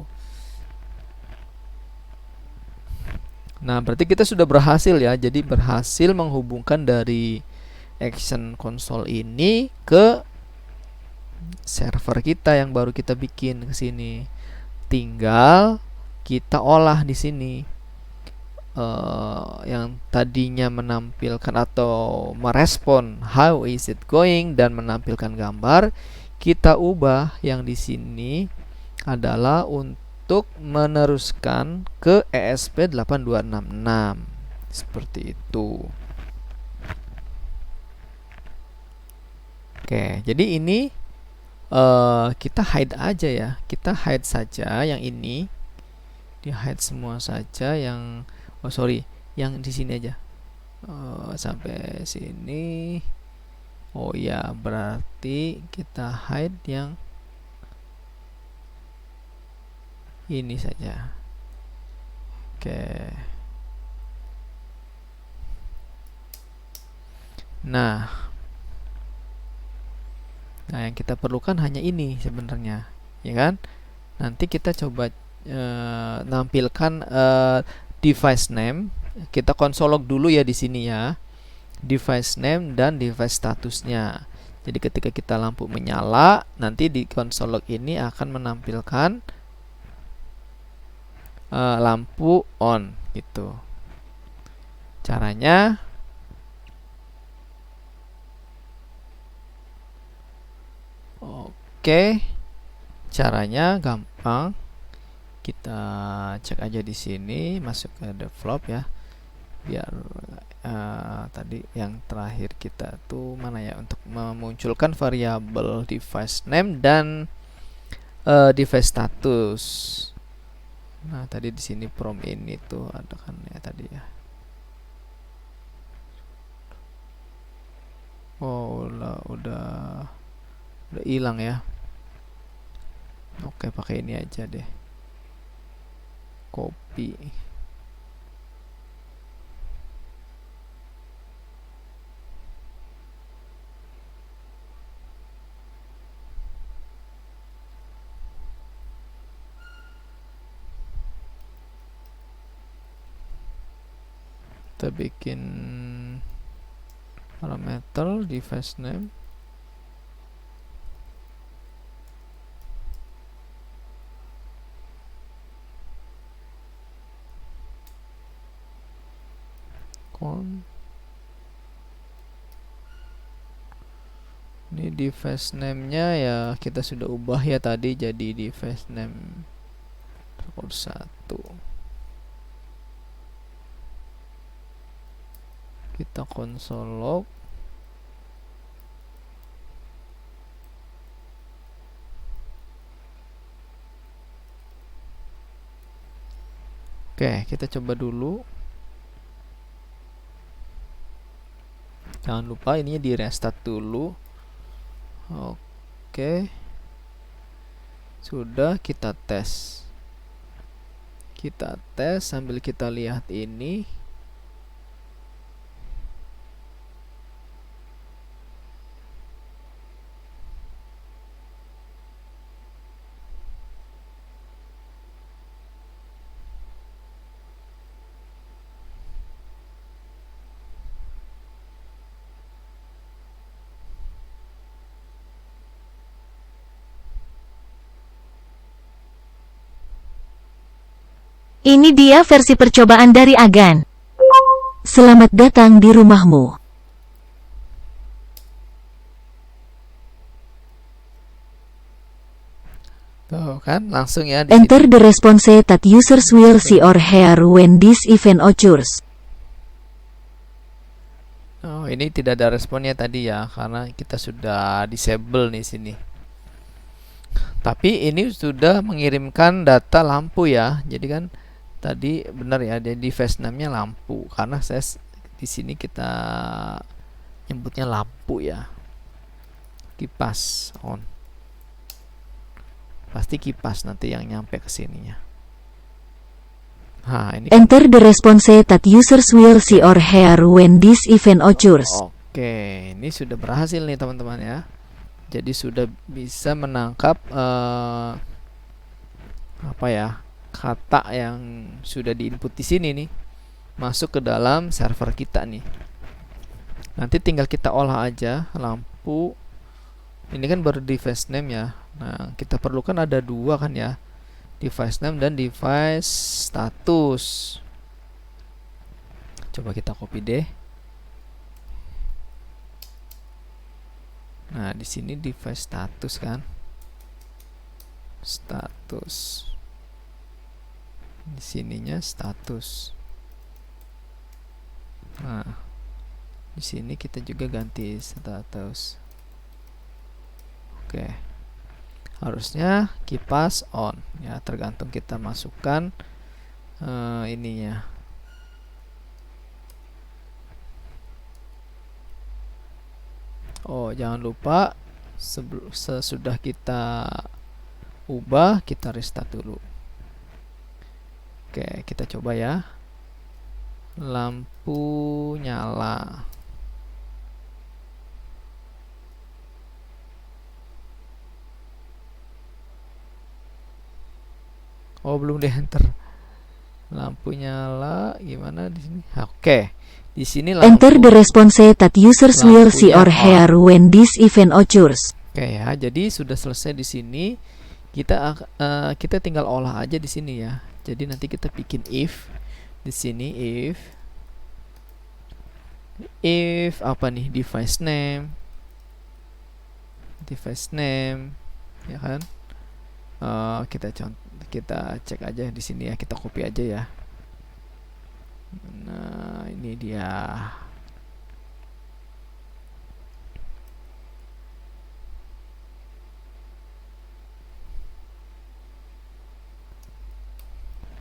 Nah, berarti kita sudah berhasil ya, jadi berhasil menghubungkan dari Action Console ini ke server kita yang baru kita bikin ke sini. Tinggal kita olah di sini. Yang tadinya menampilkan atau merespon how is it going dan menampilkan gambar, kita ubah yang di sini adalah untuk meneruskan ke ESP8266 seperti itu. Oke, jadi ini kita hide aja ya, kita hide saja yang ini di hide semua saja yang sorry, yang di sini aja. Sampai sini. Oh ya, berarti kita hide yang ini saja. Oke. Nah, yang kita perlukan hanya ini sebenarnya, ya kan? Nanti kita coba nampilkan device name. Kita konsol log dulu ya di sini ya. Device name dan device statusnya. Jadi ketika kita lampu menyala, nanti di konsol log ini akan menampilkan lampu on gitu. Caranya caranya gampang. Kita cek aja di sini, masuk ke develop ya. Biar tadi yang terakhir kita tuh mana ya, untuk memunculkan variabel device name dan device status. Nah, tadi di sini from ini tuh ada kan ya tadi ya. Oh, udah hilang ya. Oke, pakai ini aja deh. Copy. Kita bikin parameter device name. Ini device name-nya ya kita sudah ubah ya tadi jadi device name 1. Kita console log. Oke, kita coba dulu. Jangan lupa ininya di restart dulu. Oke. Sudah, kita tes. Kita tes sambil kita lihat ini. Ini dia versi percobaan dari Agan. Selamat datang di rumahmu. Tuh kan, langsung ya di Enter sini. the response that users will see or hear when this event occurs. Oh, ini tidak ada responnya tadi ya, karena kita sudah disable nih sini. Tapi ini sudah mengirimkan data lampu ya. Jadi kan tadi benar ya, ada device name-nya lampu, karena saya di sini kita nyebutnya lampu ya. Kipas on. Pasti kipas nanti yang nyampe ke sininya. Ini Enter the response that users will see or hear when this event occurs. Oke, ini sudah berhasil nih teman-teman ya. Jadi sudah bisa menangkap apa ya, kata yang sudah diinput di sini nih masuk ke dalam server kita nih. Nanti tinggal kita olah aja lampu. Ini kan baru device name ya. Nah, kita perlukan ada 2 kan ya. Device name dan device status. Coba kita copy deh. Nah, di sini device status kan. Status. Di sininya status. Nah, di sini kita juga ganti status. Oke. Harusnya kipas on ya, tergantung kita masukkan ininya. Oh, jangan lupa sesudah kita ubah, kita restart dulu. Oke, kita coba ya. Lampu nyala. Oh, belum deh, enter. Lampu nyala gimana di sini? Oke. Di sini lampu. Enter the response that users will see or hear when this event occurs. Oke ya, jadi sudah selesai di sini. Kita tinggal olah aja di sini ya. Jadi nanti kita bikin if di sini, if apa nih, device name ya kan. Kita cek aja di sini ya, kita copy aja ya. Nah, ini dia.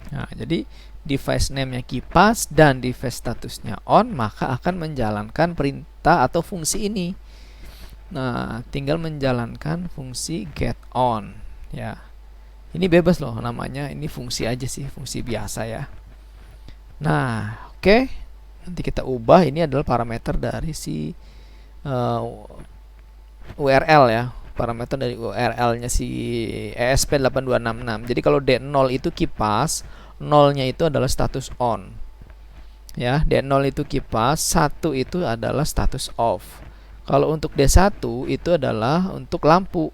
Nah, jadi device name-nya kipas dan device statusnya on, maka akan menjalankan perintah atau fungsi ini. Nah, tinggal menjalankan fungsi get on ya. Ini bebas loh namanya, ini fungsi aja sih, fungsi biasa ya. Nah, oke. Nanti kita ubah, ini adalah parameter dari si URL ya. Parameter dari URL-nya si ESP8266. Jadi kalau D0 itu kipas, 0-nya itu adalah status on. Ya, D0 itu kipas, 1 itu adalah status off. Kalau untuk D1 itu adalah untuk lampu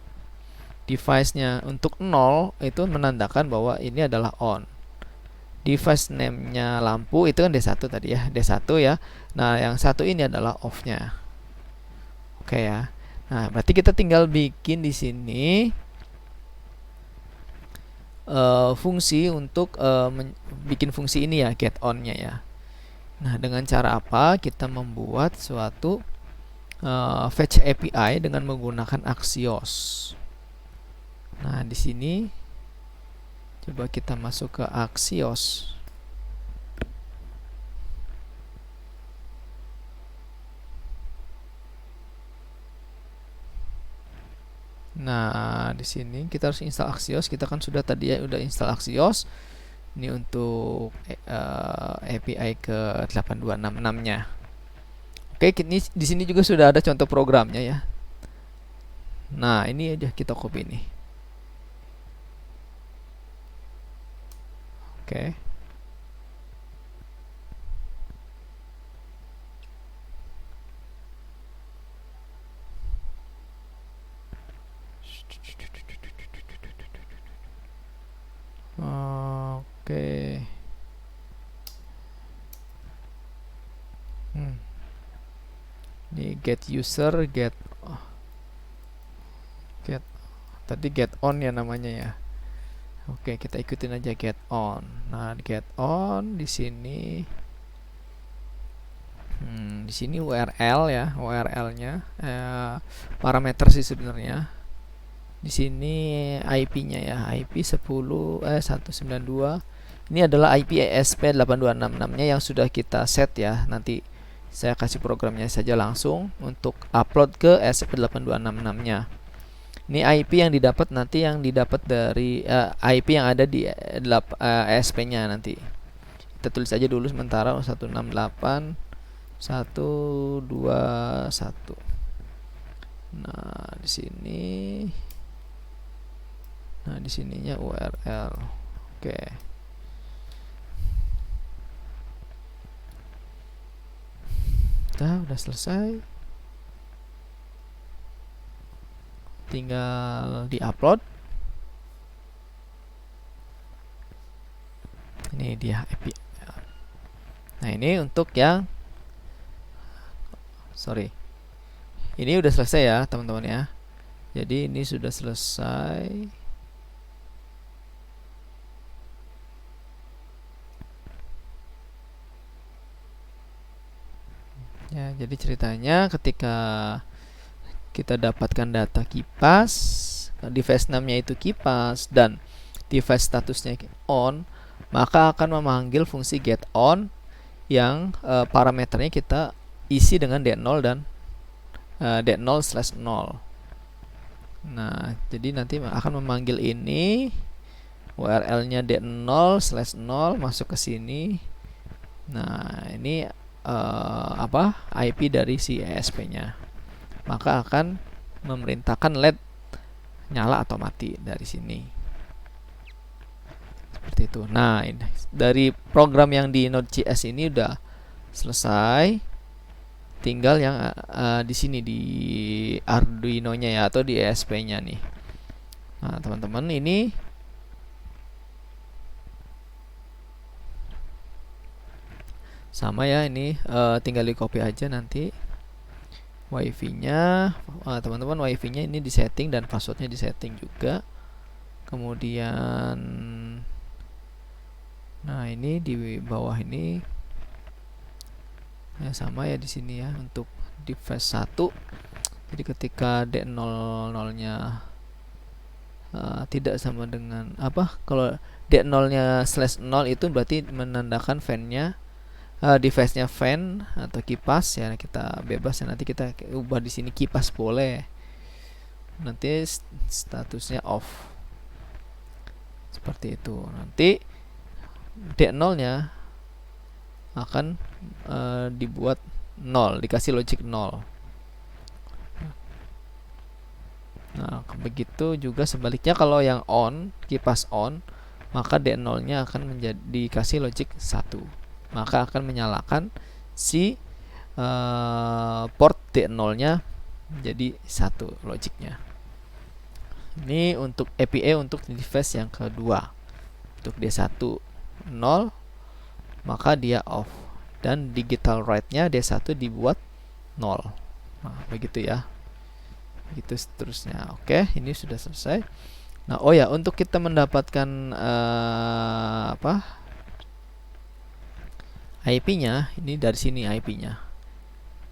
device-nya. Untuk 0 itu menandakan bahwa ini adalah on. Device name-nya lampu itu kan D1 tadi ya, D1 ya. Nah, yang satu ini adalah off-nya. Oke ya. Nah, berarti kita tinggal bikin di sini fungsi untuk bikin fungsi ini ya, get on-nya ya. Nah, dengan cara apa? Kita membuat suatu fetch API dengan menggunakan Axios. Nah, di sini coba kita masuk ke Axios. Nah, di sini kita harus install Axios. Kita kan sudah tadi ya udah install Axios. Ini untuk API ke 8266-nya. Oke, ini di sini juga sudah ada contoh programnya ya. Nah, ini aja kita copy nih. Oke. Oke. Ini get user, get tadi get on ya namanya ya. Oke, kita ikutin aja get on. Nah, get on di sini. Di sini URL ya, URL-nya parameter sih sebenarnya. Di sini IP-nya ya, IP 192. Ini adalah IP ESP8266-nya yang sudah kita set ya. Nanti saya kasih programnya saja langsung untuk upload ke ESP8266-nya. Ini IP yang didapat nanti, yang didapat dari IP yang ada di ESP-nya nanti. Kita tulis aja dulu sementara 168.121. Nah, di sini. Nah, di sininya URL. Oke. Udah selesai. Tinggal di-upload. Ini dia API. Nah, ini untuk yang ini udah selesai ya, teman-teman ya. Jadi ini sudah selesai. Ya, jadi ceritanya ketika kita dapatkan data kipas, device name-nya itu kipas dan device statusnya on, maka akan memanggil fungsi getOn yang parameternya kita isi dengan d0 dan d0/0. Nah, jadi nanti akan memanggil ini, URL-nya d0/0 masuk ke sini. Nah, ini IP dari si ESP-nya. Maka akan memerintahkan LED nyala atau mati dari sini. Seperti itu. Nah, ini dari program yang di Node.js ini udah selesai. Tinggal yang di sini di Arduino-nya ya, atau di ESP-nya nih. Nah, teman-teman, ini sama ya, ini tinggal di copy aja nanti WiFi-nya. Teman-teman, WiFi-nya ini disetting dan passwordnya disetting juga. Kemudian, nah ini di bawah ini ya sama ya di sini ya untuk device 1. Jadi ketika D00-nya tidak sama dengan kalau D0-nya /0 itu berarti menandakan fan-nya, device-nya fan atau kipas ya, kita bebas ya, nanti kita ubah di sini kipas boleh. Nanti statusnya off. Seperti itu. Nanti D0-nya akan dibuat 0, dikasih logic 0. Nah, begitu juga sebaliknya kalau yang on, kipas on, maka D0-nya akan dikasih logic 1. Maka akan menyalakan si port D0-nya jadi 1 logiknya. Ini untuk APA untuk device yang kedua. Untuk D1 0, maka dia off, dan digital write-nya D1 dibuat 0. Nah, begitu ya. Begitu seterusnya. Oke, ini sudah selesai. Nah, oh ya, untuk kita mendapatkan IP-nya, ini dari sini IP-nya.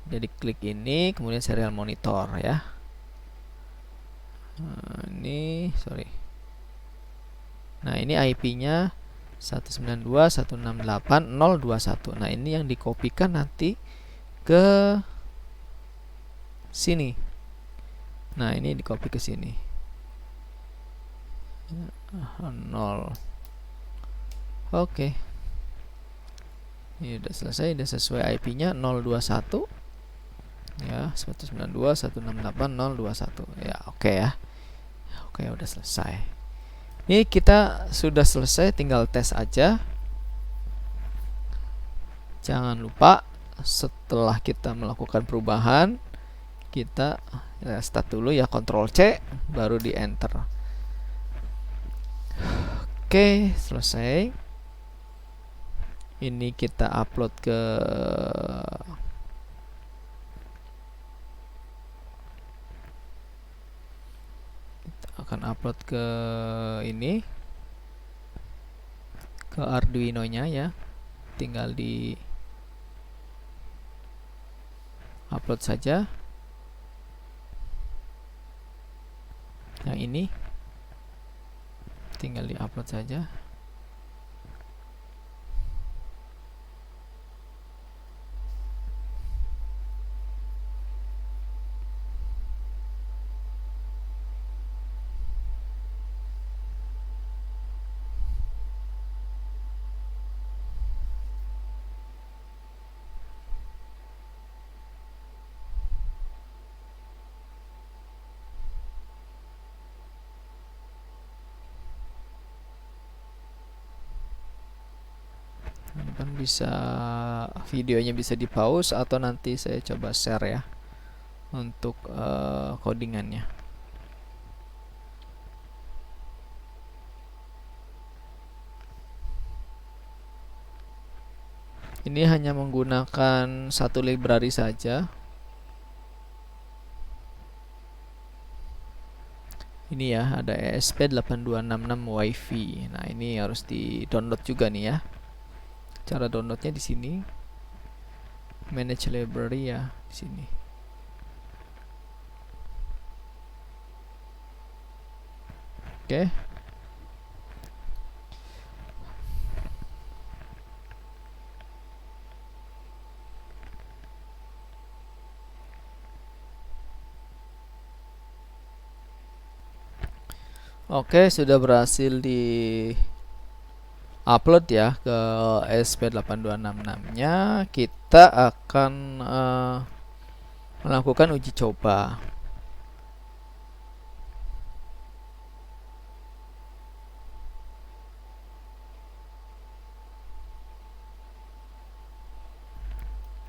Jadi klik ini, kemudian serial monitor ya. Ini, sorry. Nah, ini IP-nya 192.168.021. Nah, ini yang dikopikan nanti ke sini. Nah, ini dikopi ke sini. 0. Oke. Ini udah selesai, udah sesuai IP-nya 021. Ya, 192.168.021. Ya, oke ya. Oke, udah selesai. Ini kita sudah selesai, tinggal tes aja. Jangan lupa setelah kita melakukan perubahan, kita start dulu ya, Ctrl C, baru di enter. Oke, selesai. Ini kita upload ke ini, ke Arduino-nya ya. Tinggal di upload saja. Yang ini tinggal di upload saja. Kan bisa, videonya bisa di pause atau nanti saya coba share ya untuk codingannya. Ini hanya menggunakan satu library saja. Ini ya, ada ESP8266 WiFi. Nah, ini harus di-download juga nih ya. Cara downloadnya di sini. Manage library ya, di sini. Oke. Oke, sudah berhasil di upload ya ke ESP8266-nya. Kita akan melakukan uji coba.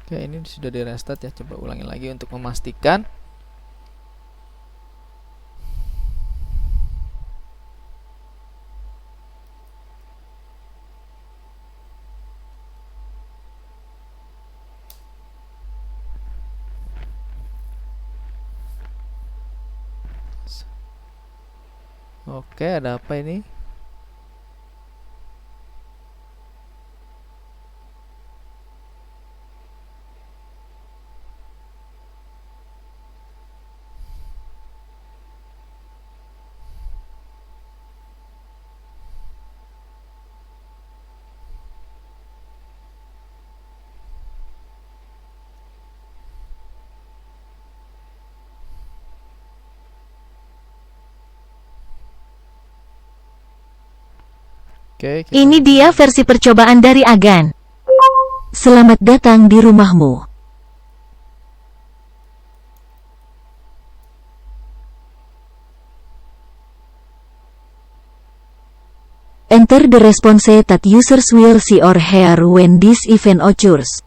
Oke, ini sudah di restart ya. Coba ulangi lagi untuk memastikan. Oke, ada apa ini? Oke, Ini dia versi percobaan dari Agan. Selamat datang di rumahmu. Enter the response that users will see or hear when this event occurs.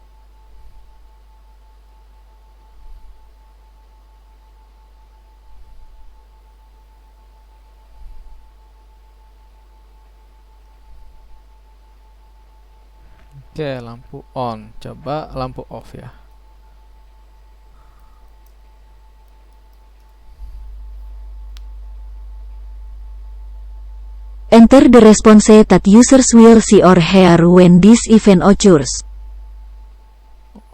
Oke, lampu on. Coba lampu off ya. Enter the response that users will see or hear when this event occurs.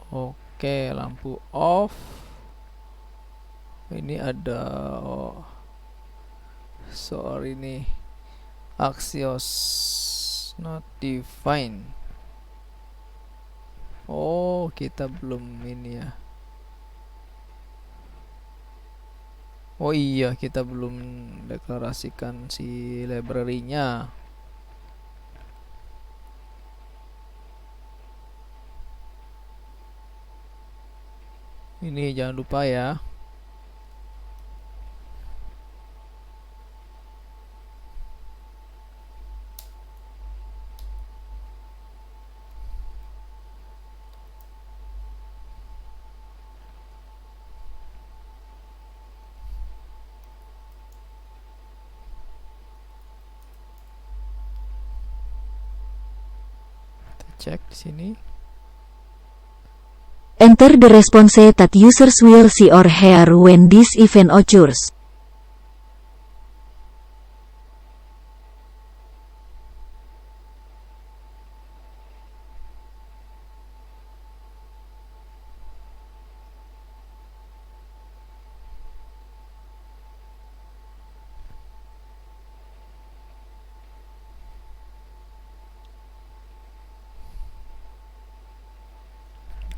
Oke, lampu off. Ini ada sorry nih. Axios not defined. Oh, kita belum ini ya. Oh iya, kita belum deklarasikan si library-nya. Ini jangan lupa ya. Kita cek di sini. Enter the response that users will see or hear when this event occurs.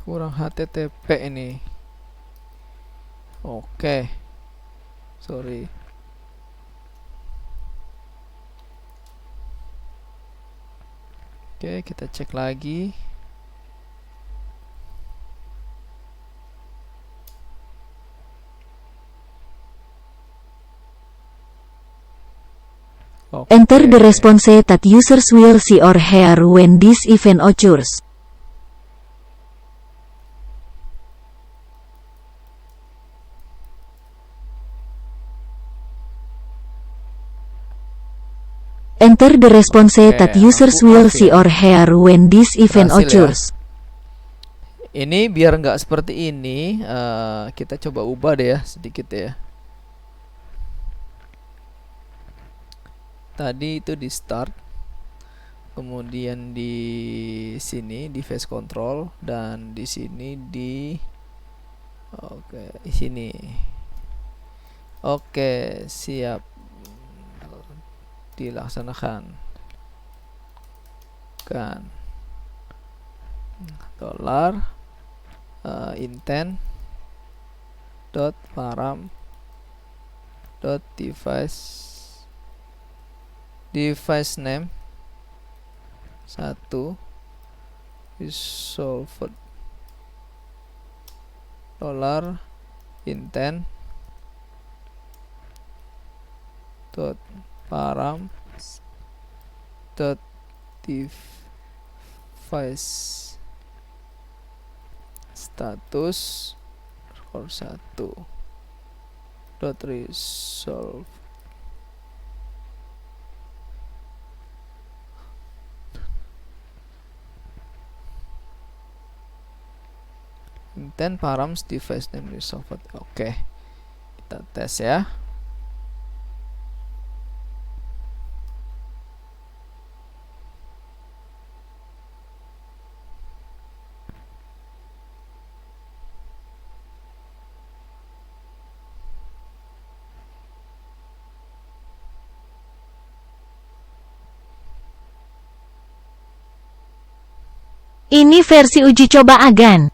Kurang HTTP ini. Oke. Sorry. Oke, kita cek lagi. Enter the response that users will see or hear when this event occurs. Enter the response that users will see or hear when this event occurs. Ini biar nggak seperti ini, kita coba ubah deh ya sedikit ya. Tadi itu di start, kemudian di sini di face control, dan di sini di di sini. Oke, siap dilaksanakan. Kan dolar intent dot param dot device device name 1 resolved dollar intent dot param dot device status or 1 dot resolve intent params device name resolved. Oke, kita tes ya. Ini versi uji coba Agan.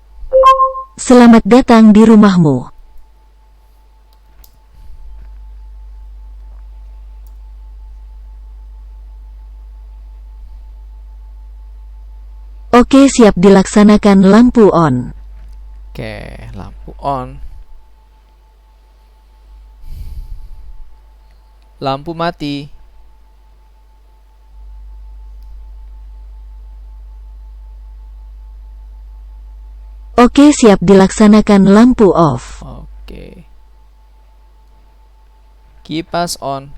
Selamat datang di rumahmu. Oke, siap dilaksanakan. Lampu on. Oke, lampu on. Lampu mati. Oke, siap dilaksanakan. Lampu off. Oke. Kipas on.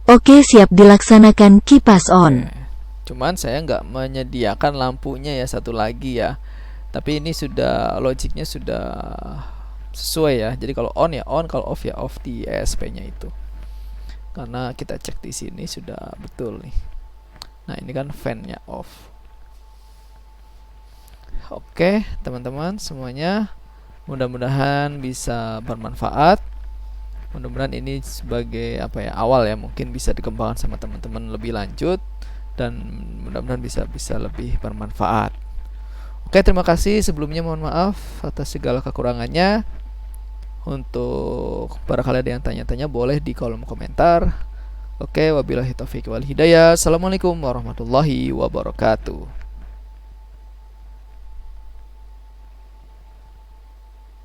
Oke, siap dilaksanakan. Kipas on. Oke. Cuman saya nggak menyediakan lampunya ya, satu lagi ya. Tapi ini sudah logiknya sudah sesuai ya. Jadi kalau on ya on, kalau off ya off di ESP-nya itu. Karena kita cek di sini sudah betul nih. Nah, ini kan fan-nya off. Oke, teman-teman semuanya, mudah-mudahan bisa bermanfaat. Mudah-mudahan ini sebagai apa ya, awal ya, mungkin bisa dikembangkan sama teman-teman lebih lanjut dan mudah-mudahan bisa lebih bermanfaat. Oke, terima kasih sebelumnya, mohon maaf atas segala kekurangannya. Untuk barangkali ada yang tanya-tanya boleh di kolom komentar. Oke, wabillahi taufiq wal hidayah. Assalamualaikum warahmatullahi wabarakatuh.